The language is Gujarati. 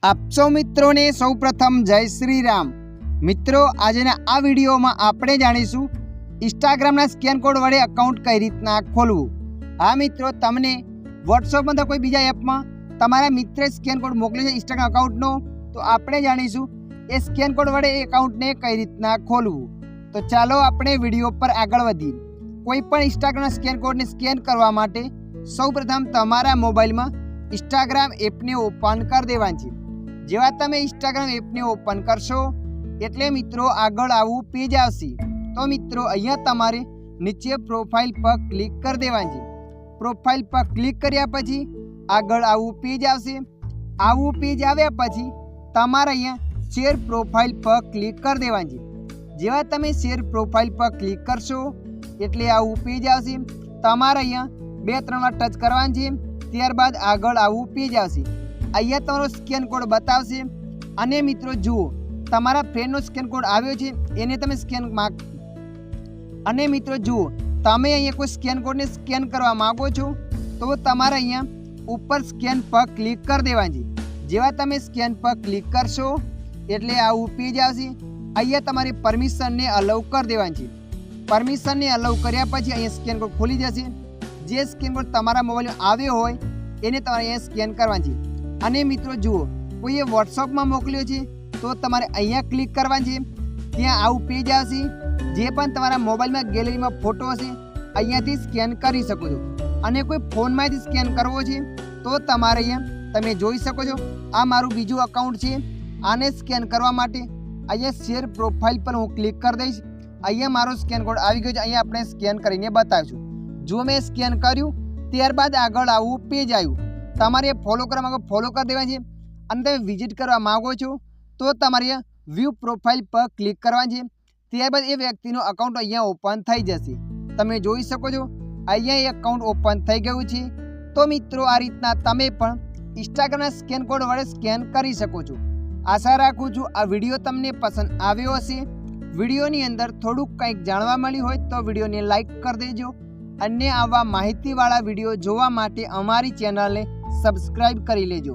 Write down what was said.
આપ સૌ મિત્રોને સૌપ્રથમ જય શ્રી રામ। મિત્રો આજના આ વિડીયોમાં આપણે જાણીશું ઇન્સ્ટાગ્રામના સ્કેન કોડ વડે અકાઉન્ટ કઈ રીતના ખોલવું। હા મિત્રો, તમને વોટ્સઅપમાં તો કોઈ બીજા એપમાં તમારા મિત્રે સ્કેન કોડ મોકલ્યો છે ઇન્સ્ટાગ્રામ અકાઉન્ટનો, તો આપણે જાણીશું એ સ્કેન કોડ વડે એ અકાઉન્ટને કઈ રીતના ખોલવું। તો ચાલો આપણે વિડીયો પર આગળ વધીએ। કોઈ પણ ઇન્સ્ટાગ્રામના સ્કેન કોડને સ્કેન કરવા માટે સૌપ્રથમ તમારા મોબાઈલમાં ઇન્સ્ટાગ્રામ એપને ઓપન કરી દેવાની છે। જેવા તમે ઇન્સ્ટાગ્રામ એપને ઓપન કરશો એટલે મિત્રો આગળ આવું પેજ આવશે। તો મિત્રો અહીંયા તમારે નીચે પ્રોફાઇલ પર ક્લિક કરી દેવાની છે। પ્રોફાઇલ પર ક્લિક કર્યા પછી આગળ આવું પેજ આવશે। આવું પેજ આવ્યા પછી તમારે અહીંયા શેર પ્રોફાઇલ પર ક્લિક કરી દેવાની છે। જેવા તમે શેર પ્રોફાઇલ પર ક્લિક કરશો એટલે આવું પેજ આવશે। તમારે અહીંયા 2-3 વાર ટચ કરવાનું છે, ત્યારબાદ આગળ આવું પેજ આવશે। અહીંયા તમારો સ્કેન કોડ બતાવશે અને મિત્રો જુઓ તમારા ફ્રેન્ડનો સ્કેન કોડ આવ્યો છે એને તમે સ્કેન અને મિત્રો જુઓ તમે અહીંયા કોઈ સ્કેન કોડને સ્કેન કરવા માગો છો તો તમારે અહીંયા ઉપર સ્કેન પર ક્લિક કરી દેવાની છે। જેવા તમે સ્કેન પર ક્લિક કરશો એટલે આવું પેજ આવશે। અહીંયા તમારે પરમિશનને અલાઉ કરી દેવાની છે। પરમિશનને અલાઉ કર્યા પછી અહીંયા સ્કેન કોડ ખોલી જશે। જે સ્કેન કોડ તમારા મોબાઈલમાં આવ્યો હોય એને તમારે અહીંયા સ્કેન કરવાની છે। અને મિત્રો જુઓ કોઈએ વોટ્સઅપમાં મોકલ્યો છે તો તમારે અહીંયા ક્લિક કરવાની છે। ત્યાં આવું પેજ આવશે। જે પણ તમારા મોબાઈલમાં ગેલેરીમાં ફોટો હશે અહીંયાથી સ્કેન કરી શકો છો। અને કોઈ ફોનમાંથી સ્કેન કરવો છે તો તમારે અહીંયા તમે જોઈ શકો છો આ મારું બીજું અકાઉન્ટ છે। આને સ્કેન કરવા માટે અહીંયા શેર પ્રોફાઇલ પર હું ક્લિક કરી દઈશ। અહીંયા મારો સ્કેન કોડ આવી ગયો છે। અહીંયા આપણે સ્કેન કરીને બતાવીશું। જો મેં સ્કેન કર્યું ત્યારબાદ આગળ આવું પેજ આવ્યું। તમારે ફોલો કરવા માગો ફોલો કરી દેવાની છે। અને તમે વિઝિટ કરવા માગો છો તો તમારે વ્યૂ પ્રોફાઇલ પર ક્લિક કરવાની છે। ત્યારબાદ એ વ્યક્તિનું અકાઉન્ટ અહીંયા ઓપન થઈ જશે। તમે જોઈ શકો છો અહીંયા એ અકાઉન્ટ ઓપન થઈ ગયું છે। તો મિત્રો આ રીતના તમે પણ ઇન્સ્ટાગ્રામના સ્કેન કોડ વડે સ્કેન કરી શકો છો। આશા રાખું છું આ વિડીયો તમને પસંદ આવ્યો હશે। વિડીયોની અંદર થોડુંક કંઈક જાણવા મળ્યું હોય તો વિડીયોને લાઈક કરી દેજો। અને આવા માહિતીવાળા વિડીયો જોવા માટે અમારી ચેનલને સબસ્ક્રાઈબ કરી લેજો।